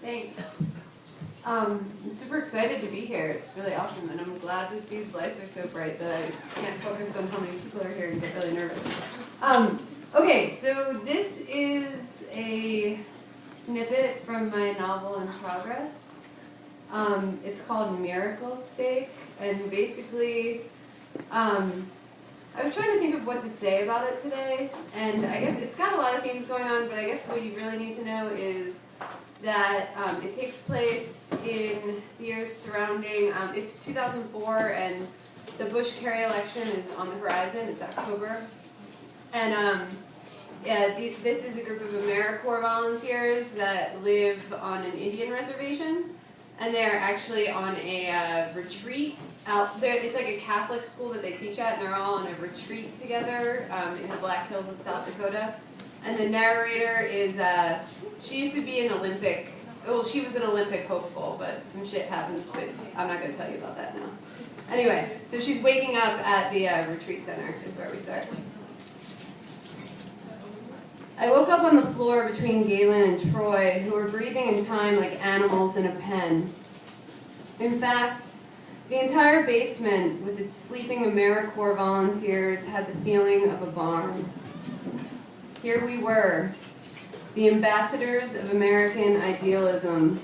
Thanks. I'm super excited to be here. It's really awesome, and I'm glad that these lights are so bright that I can't focus on how many people are here and get really nervous. Okay, so this is a snippet from my novel in progress. It's called Miracle Steak, and basically, I was trying to think of what to say about it today, and I guess it's got a lot of themes going on, but I guess what you really need to know is that it takes place in the years surrounding, it's 2004, and the Bush-Kerry election is on the horizon. It's October. And this is a group of AmeriCorps volunteers that live on an Indian reservation, and they're actually on a retreat out there. It's like a Catholic school that they teach at, and they're all on a retreat together in the Black Hills of South Dakota. And the narrator is, she used to be an Olympic, well, she was an Olympic hopeful, but some shit happens, but I'm not going to tell you about that now. Anyway, so she's waking up at the retreat center is where we start. I woke up on the floor between Galen and Troy, who were breathing in time like animals in a pen. In fact, the entire basement with its sleeping AmeriCorps volunteers had the feeling of a barn. Here we were, the ambassadors of American idealism,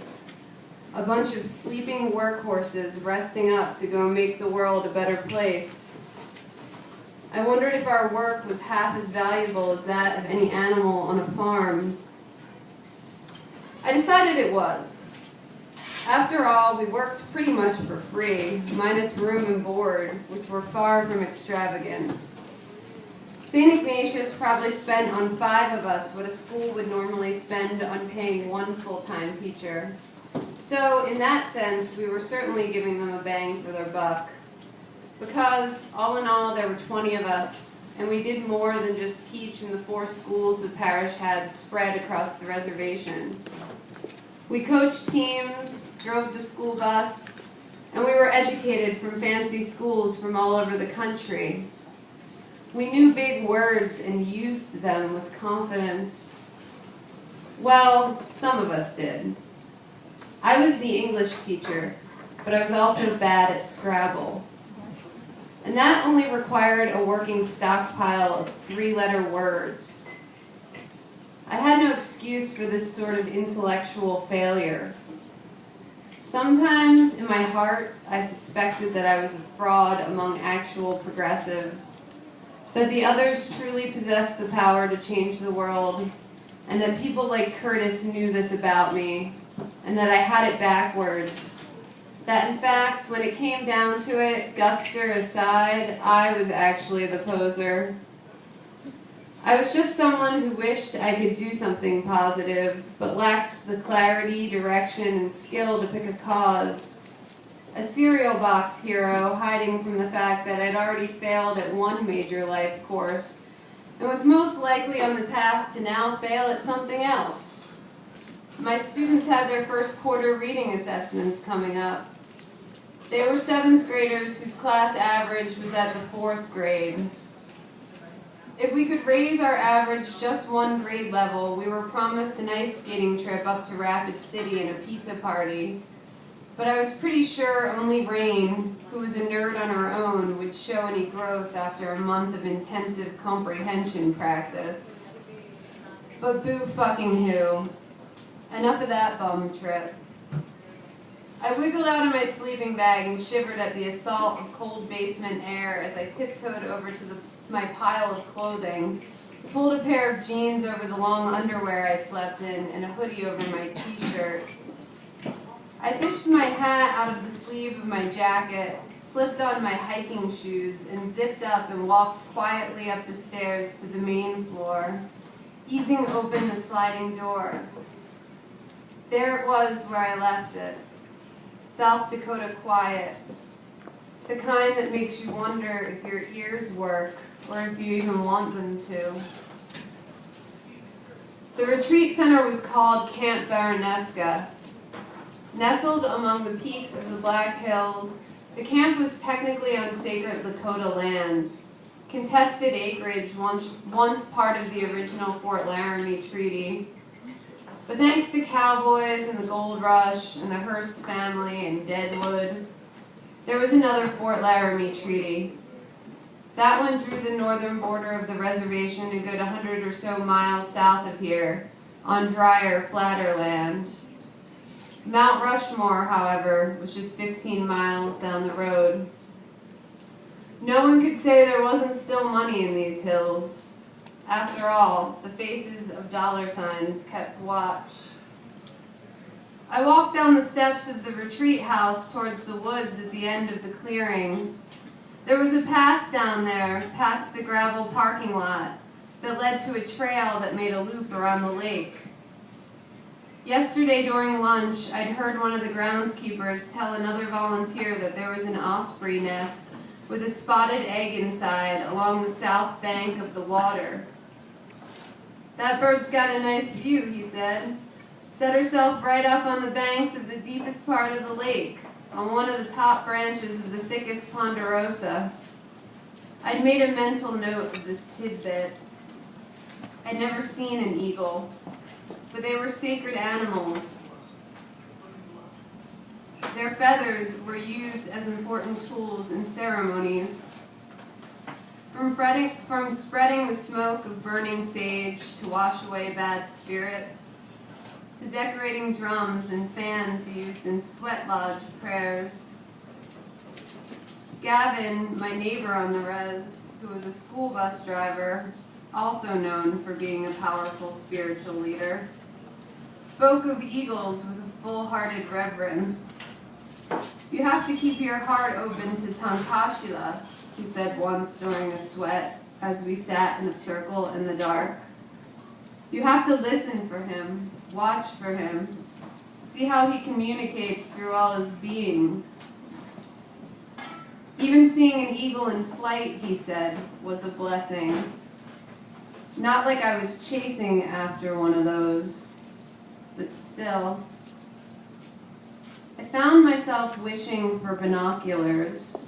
a bunch of sleeping workhorses resting up to go make the world a better place. I wondered if our work was half as valuable as that of any animal on a farm. I decided it was. After all, we worked pretty much for free, minus room and board, which were far from extravagant. St. Ignatius probably spent on 5 of us what a school would normally spend on paying 1 full-time teacher. So, in that sense, we were certainly giving them a bang for their buck. Because, all in all, there were 20 of us, and we did more than just teach in the 4 schools the parish had spread across the reservation. We coached teams, drove the school bus, and we were educated from fancy schools from all over the country. We knew big words and used them with confidence. Well, some of us did. I was the English teacher, but I was also bad at Scrabble. And that only required a working stockpile of 3-letter words. I had no excuse for this sort of intellectual failure. Sometimes, in my heart, I suspected that I was a fraud among actual progressives, that the others truly possessed the power to change the world, and that people like Curtis knew this about me, and that I had it backwards. That in fact, when it came down to it, guster aside, I was actually the poser. I was just someone who wished I could do something positive, but lacked the clarity, direction, and skill to pick a cause. A cereal box hero hiding from the fact that I'd already failed at 1 major life course and was most likely on the path to now fail at something else. My students had their first quarter reading assessments coming up. They were 7th graders whose class average was at the 4th grade. If we could raise our average just 1 grade level, we were promised an ice skating trip up to Rapid City and a pizza party. But I was pretty sure only Rain, who was a nerd on her own, would show any growth after a month of intensive comprehension practice. But boo fucking who. Enough of that bum trip. I wiggled out of my sleeping bag and shivered at the assault of cold basement air as I tiptoed over to my pile of clothing, pulled a pair of jeans over the long underwear I slept in, and a hoodie over my t-shirt. I fished my hat out of the sleeve of my jacket, slipped on my hiking shoes, and zipped up and walked quietly up the stairs to the main floor, easing open the sliding door. There it was where I left it. South Dakota quiet. The kind that makes you wonder if your ears work, or if you even want them to. The retreat center was called Camp Baroneska. Nestled among the peaks of the Black Hills, the camp was technically on sacred Lakota land, contested acreage once part of the original Fort Laramie Treaty. But thanks to cowboys and the gold rush and the Hearst family and Deadwood, there was another Fort Laramie Treaty. That one drew the northern border of the reservation a good 100 or so miles south of here, on drier, flatter land. Mount Rushmore, however, was just 15 miles down the road. No one could say there wasn't still money in these hills. After all, the faces of dollar signs kept watch. I walked down the steps of the retreat house towards the woods at the end of the clearing. There was a path down there, past the gravel parking lot, that led to a trail that made a loop around the lake. Yesterday during lunch, I'd heard one of the groundskeepers tell another volunteer that there was an osprey nest with a spotted egg inside along the south bank of the water. "That bird's got a nice view," he said. "Set herself right up on the banks of the deepest part of the lake, on one of the top branches of the thickest ponderosa." I'd made a mental note of this tidbit. I'd never seen an eagle, but they were sacred animals. Their feathers were used as important tools in ceremonies. From spreading the smoke of burning sage to wash away bad spirits, to decorating drums and fans used in sweat lodge prayers. Gavin, my neighbor on the res, who was a school bus driver, also known for being a powerful spiritual leader, spoke of eagles with a full-hearted reverence. "You have to keep your heart open to Tankashila," he said once during a sweat as we sat in a circle in the dark. "You have to listen for him, watch for him, see how he communicates through all his beings." Even seeing an eagle in flight, he said, was a blessing. Not like I was chasing after one of those, but still. I found myself wishing for binoculars,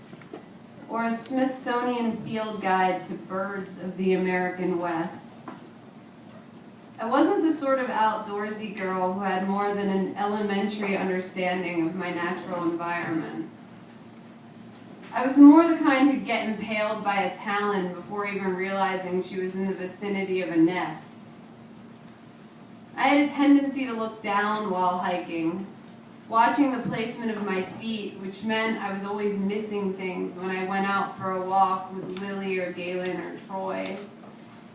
or a Smithsonian field guide to birds of the American West. I wasn't the sort of outdoorsy girl who had more than an elementary understanding of my natural environment. I was more the kind who'd get impaled by a talon before even realizing she was in the vicinity of a nest. I had a tendency to look down while hiking, watching the placement of my feet, which meant I was always missing things when I went out for a walk with Lily or Galen or Troy.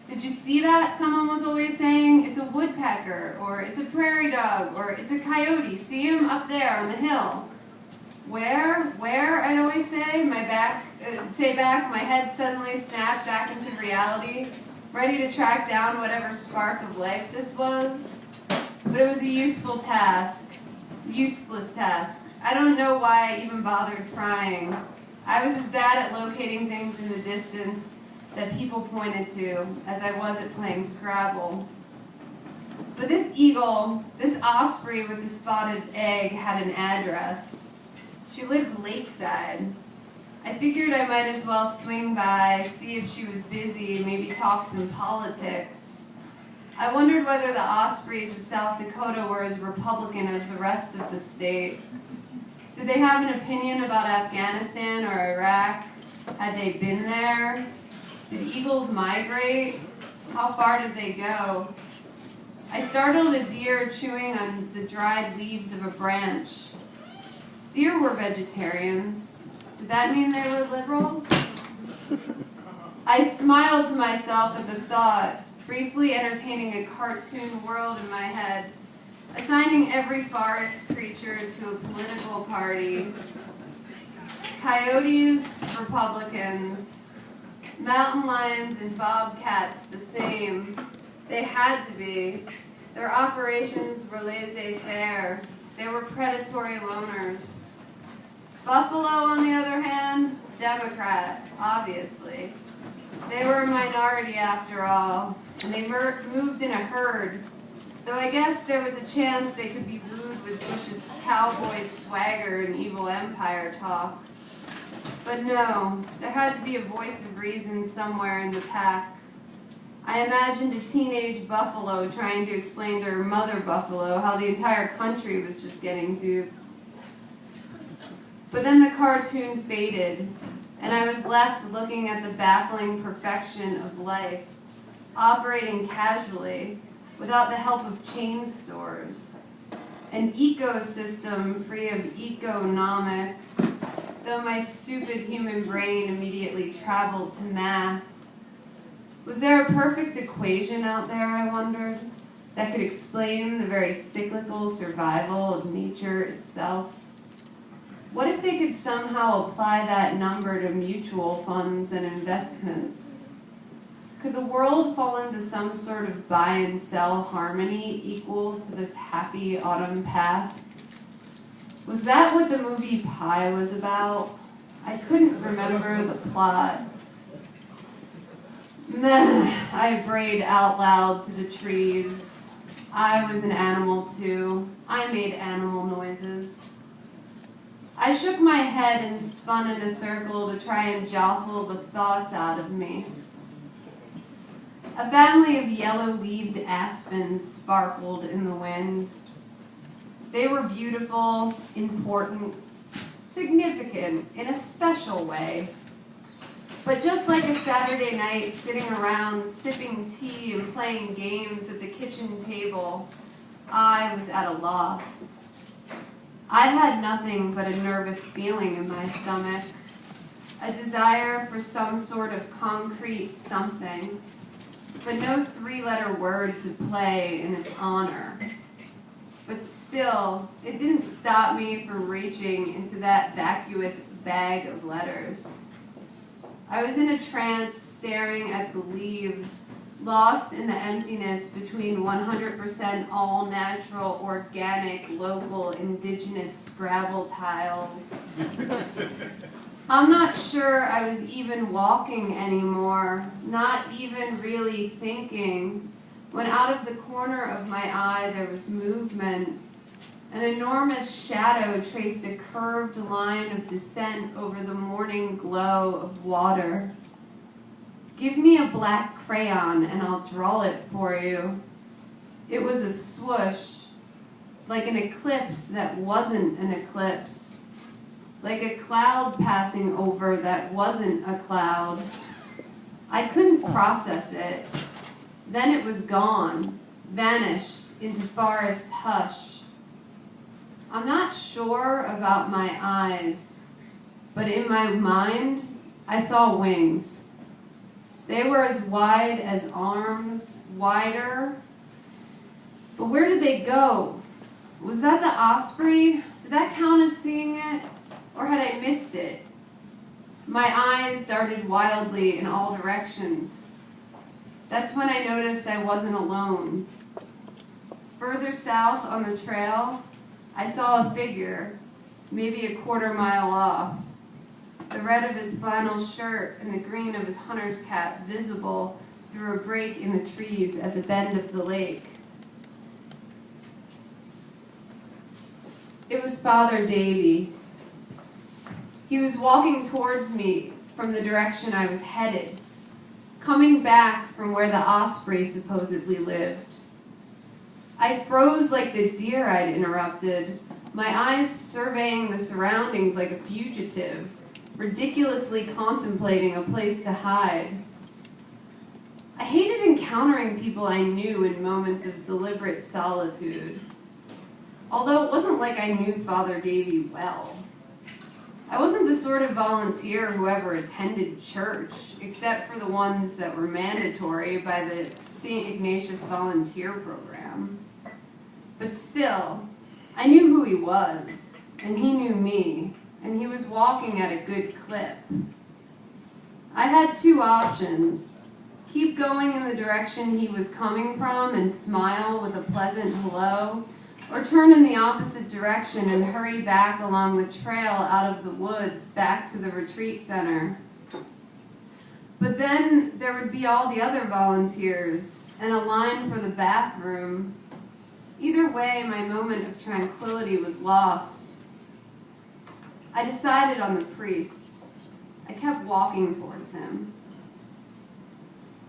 "Did you see that?" someone was always saying. "It's a woodpecker," or "It's a prairie dog," or "It's a coyote. See him up there on the hill." Where? I'd always say. My head suddenly snapped back into reality, ready to track down whatever spark of life this was. But it was a useless task. I don't know why I even bothered trying. I was as bad at locating things in the distance that people pointed to as I was at playing Scrabble. But this eagle, this osprey with the spotted egg, had an address. She lived lakeside. I figured I might as well swing by, see if she was busy, maybe talk some politics. I wondered whether the ospreys of South Dakota were as Republican as the rest of the state. Did they have an opinion about Afghanistan or Iraq? Had they been there? Did eagles migrate? How far did they go? I startled a deer chewing on the dried leaves of a branch. Deer were vegetarians. Did that mean they were liberal? I smiled to myself at the thought, briefly entertaining a cartoon world in my head, assigning every forest creature to a political party. Coyotes, Republicans. Mountain lions and bobcats, the same. They had to be. Their operations were laissez-faire. They were predatory loners. Buffalo, on the other hand, Democrat, obviously. They were a minority after all, and they moved in a herd, though I guess there was a chance they could be wooed with Bush's cowboy swagger and evil empire talk. But no, there had to be a voice of reason somewhere in the pack. I imagined a teenage buffalo trying to explain to her mother buffalo how the entire country was just getting duped. But then the cartoon faded, and I was left looking at the baffling perfection of life, operating casually, without the help of chain stores. An ecosystem free of economics, though my stupid human brain immediately traveled to math. Was there a perfect equation out there, I wondered, that could explain the very cyclical survival of nature itself? What if they could somehow apply that number to mutual funds and investments? Could the world fall into some sort of buy and sell harmony equal to this happy autumn path? Was that what the movie Pi was about? I couldn't remember the plot. Meh, I brayed out loud to the trees. I was an animal too. I made animal noises. I shook my head and spun in a circle to try and jostle the thoughts out of me. A family of yellow-leaved aspens sparkled in the wind. They were beautiful, important, significant in a special way. But just like a Saturday night sitting around sipping tea and playing games at the kitchen table, I was at a loss. I had nothing but a nervous feeling in my stomach, a desire for some sort of concrete something, but no three-letter word to play in its honor. But still, it didn't stop me from reaching into that vacuous bag of letters. I was in a trance staring at the leaves, lost in the emptiness between 100% all-natural, organic, local, indigenous Scrabble tiles. I'm not sure I was even walking anymore, not even really thinking, when out of the corner of my eye there was movement. An enormous shadow traced a curved line of descent over the morning glow of water. Give me a black crayon and I'll draw it for you. It was a swoosh, like an eclipse that wasn't an eclipse, like a cloud passing over that wasn't a cloud. I couldn't process it. Then it was gone, vanished into forest hush. I'm not sure about my eyes, but in my mind, I saw wings. They were as wide as arms, wider. But where did they go? Was that the osprey? Did that count as seeing it? Or had I missed it? My eyes darted wildly in all directions. That's when I noticed I wasn't alone. Further south on the trail, I saw a figure, maybe a quarter mile off. The red of his flannel shirt and the green of his hunter's cap visible through a break in the trees at the bend of the lake. It was Father Davy. He was walking towards me from the direction I was headed, coming back from where the osprey supposedly lived. I froze like the deer I'd interrupted, my eyes surveying the surroundings like a fugitive, ridiculously contemplating a place to hide. I hated encountering people I knew in moments of deliberate solitude, although it wasn't like I knew Father Davy well. I wasn't the sort of volunteer who ever attended church, except for the ones that were mandatory by the St. Ignatius Volunteer Program. But still, I knew who he was, and he knew me, and he was walking at a good clip. I had two options: keep going in the direction he was coming from and smile with a pleasant hello, or turn in the opposite direction and hurry back along the trail out of the woods back to the retreat center. But then there would be all the other volunteers and a line for the bathroom. Either way, my moment of tranquility was lost. I decided on the priest. I kept walking towards him.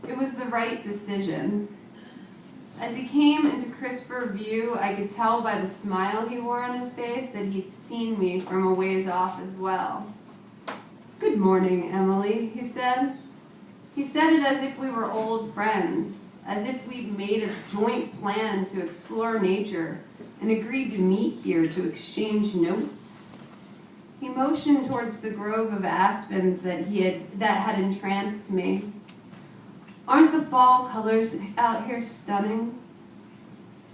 It was the right decision. As he came into crisper view, I could tell by the smile he wore on his face that he'd seen me from a ways off as well. "Good morning, Emily," he said. He said it as if we were old friends, as if we'd made a joint plan to explore nature and agreed to meet here to exchange notes. He motioned towards the grove of aspens that had entranced me. "Aren't the fall colors out here stunning?"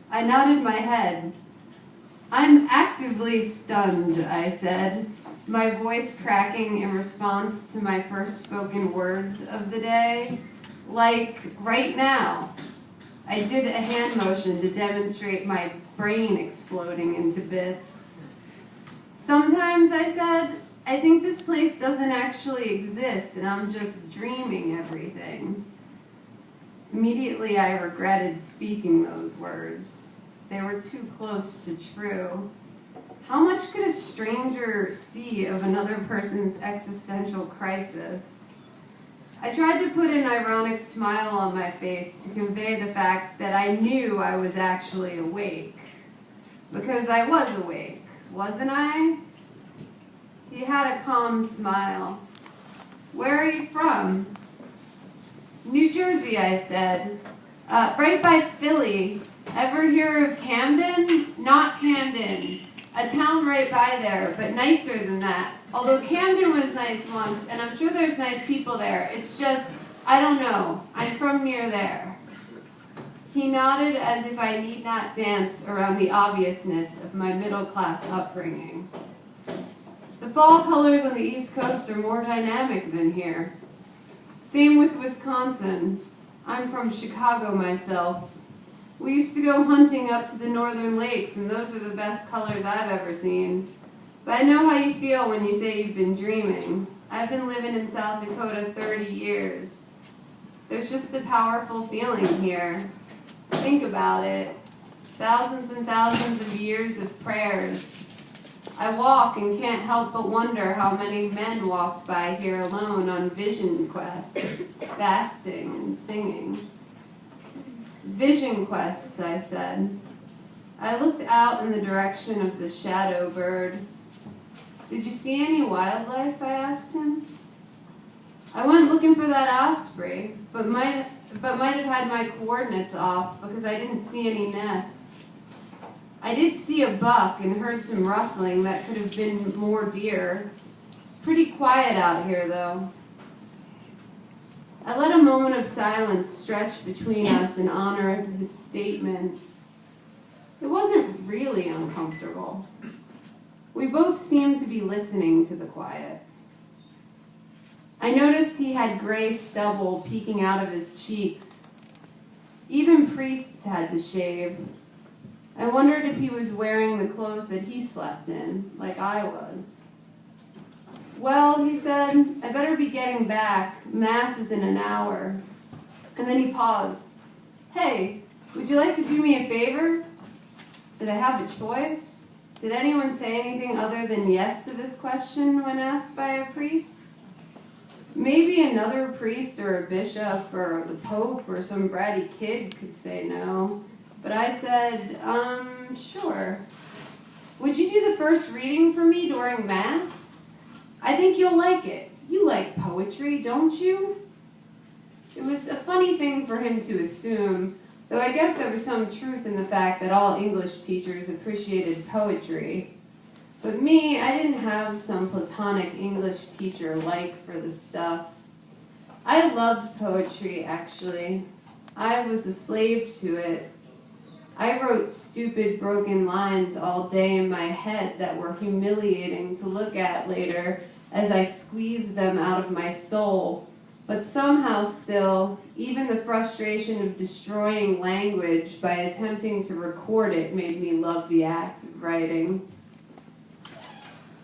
I nodded my head. "I'm actively stunned," I said, my voice cracking in response to my first spoken words of the day. "Like right now." I did a hand motion to demonstrate my brain exploding into bits. "Sometimes," I said, "I think this place doesn't actually exist and I'm just dreaming everything." Immediately I regretted speaking those words. They were too close to true. How much could a stranger see of another person's existential crisis? I tried to put an ironic smile on my face to convey the fact that I knew I was actually awake. Because I was awake, wasn't I? He had a calm smile. "Where are you from?" "New Jersey," I said. Right by Philly. Ever hear of Camden?" "Not Camden. A town right by there, but nicer than that. Although Camden was nice once, and I'm sure there's nice people there. It's just, I don't know. I'm from near there." He nodded as if I need not dance around the obviousness of my middle-class upbringing. "The fall colors on the East Coast are more dynamic than here. Same with Wisconsin. I'm from Chicago myself. We used to go hunting up to the northern lakes, and those are the best colors I've ever seen. But I know how you feel when you say you've been dreaming. I've been living in South Dakota 30 years. There's just a powerful feeling here. Think about it. Thousands and thousands of years of prayers. I walk and can't help but wonder how many men walked by here alone on vision quests, fasting and singing." "Vision quests," I said. I looked out in the direction of the shadow bird. "Did you see any wildlife?" I asked him. "I went looking for that osprey, but might have had my coordinates off because I didn't see any nest. I did see a buck and heard some rustling that could have been more deer. Pretty quiet out here, though." I let a moment of silence stretch between us in honor of his statement. It wasn't really uncomfortable. We both seemed to be listening to the quiet. I noticed he had gray stubble peeking out of his cheeks. Even priests had to shave. I wondered if he was wearing the clothes that he slept in, like I was. "Well," he said, "I better be getting back. Mass is in an hour." And then he paused. "Hey, would you like to do me a favor?" Did I have a choice? Did anyone say anything other than yes to this question when asked by a priest? Maybe another priest or a bishop or the pope or some bratty kid could say no. But I said, sure. "Would you do the first reading for me during Mass? I think you'll like it. You like poetry, don't you?" It was a funny thing for him to assume, though I guess there was some truth in the fact that all English teachers appreciated poetry. But me, I didn't have some platonic English teacher like for the stuff. I loved poetry, actually. I was a slave to it. I wrote stupid, broken lines all day in my head that were humiliating to look at later as I squeezed them out of my soul. But somehow still, even the frustration of destroying language by attempting to record it made me love the act of writing.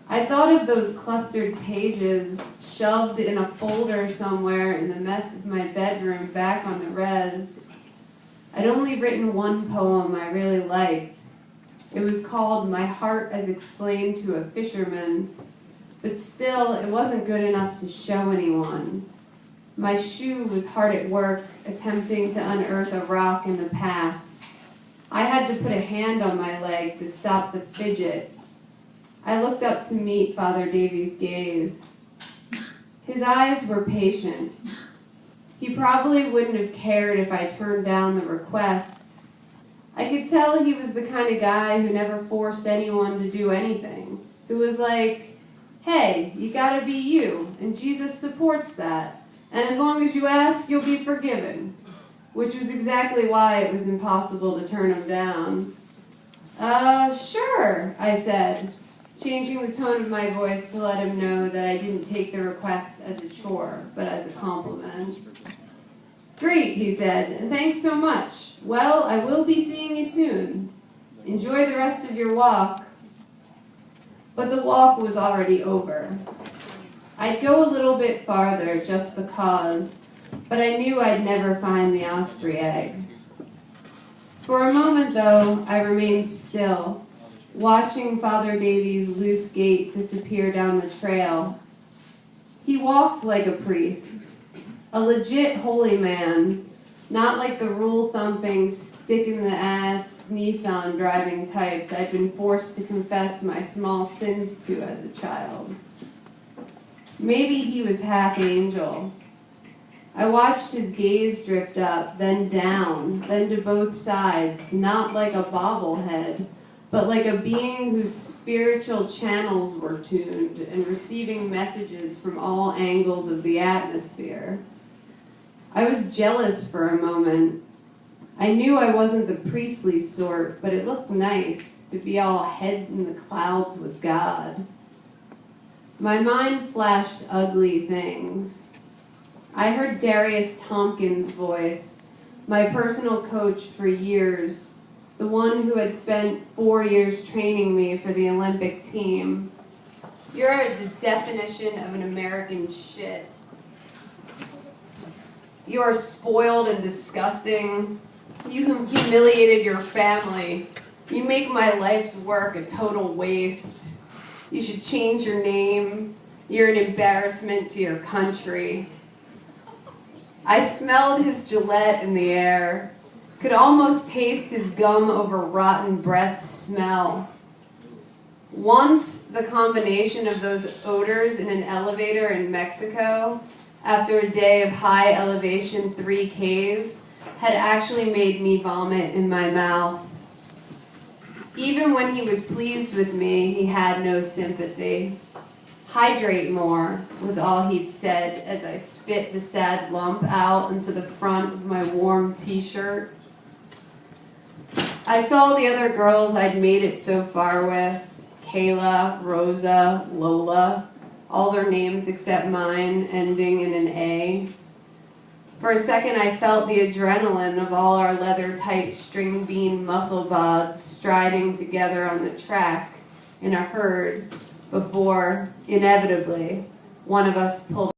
I thought of those clustered pages shelved in a folder somewhere in the mess of my bedroom back on the res. I'd only written one poem I really liked. It was called "My Heart as Explained to a Fisherman," but still, it wasn't good enough to show anyone. My shoe was hard at work, attempting to unearth a rock in the path. I had to put a hand on my leg to stop the fidget. I looked up to meet Father Davy's gaze. His eyes were patient. He probably wouldn't have cared if I turned down the request. I could tell he was the kind of guy who never forced anyone to do anything, who was like, hey, you gotta be you, and Jesus supports that. And as long as you ask, you'll be forgiven. Which was exactly why it was impossible to turn him down. Sure, I said, changing the tone of my voice to let him know that I didn't take the request as a chore, but as a compliment. Great, he said, and thanks so much. Well, I will be seeing you soon. Enjoy the rest of your walk. But the walk was already over. I'd go a little bit farther just because, but I knew I'd never find the osprey egg. For a moment, though, I remained still, watching Father Davy's loose gait disappear down the trail. He walked like a priest, a legit holy man, not like the rule-thumping, stick-in-the-ass Nissan driving types I'd been forced to confess my small sins to as a child. Maybe he was half angel. I watched his gaze drift up, then down, then to both sides, not like a bobblehead, but like a being whose spiritual channels were tuned and receiving messages from all angles of the atmosphere. I was jealous for a moment. I knew I wasn't the priestly sort, but it looked nice to be all head in the clouds with God. My mind flashed ugly things. I heard Darius Tompkins' voice, my personal coach for years, the one who had spent 4 years training me for the Olympic team. You're the definition of an American shit. You are spoiled and disgusting. You humiliated your family. You make my life's work a total waste. You should change your name. You're an embarrassment to your country. I smelled his Gillette in the air, could almost taste his gum over rotten breath smell. Once, the combination of those odors in an elevator in Mexico, after a day of high elevation 3Ks, had actually made me vomit in my mouth. Even when he was pleased with me, he had no sympathy. Hydrate more, was all he'd said as I spit the sad lump out into the front of my warm t-shirt. I saw the other girls I'd made it so far with, Kayla, Rosa, Lola, all their names except mine ending in an A. For a second I felt the adrenaline of all our leather-tight string bean muscle bods striding together on the track in a herd before, inevitably, one of us pulled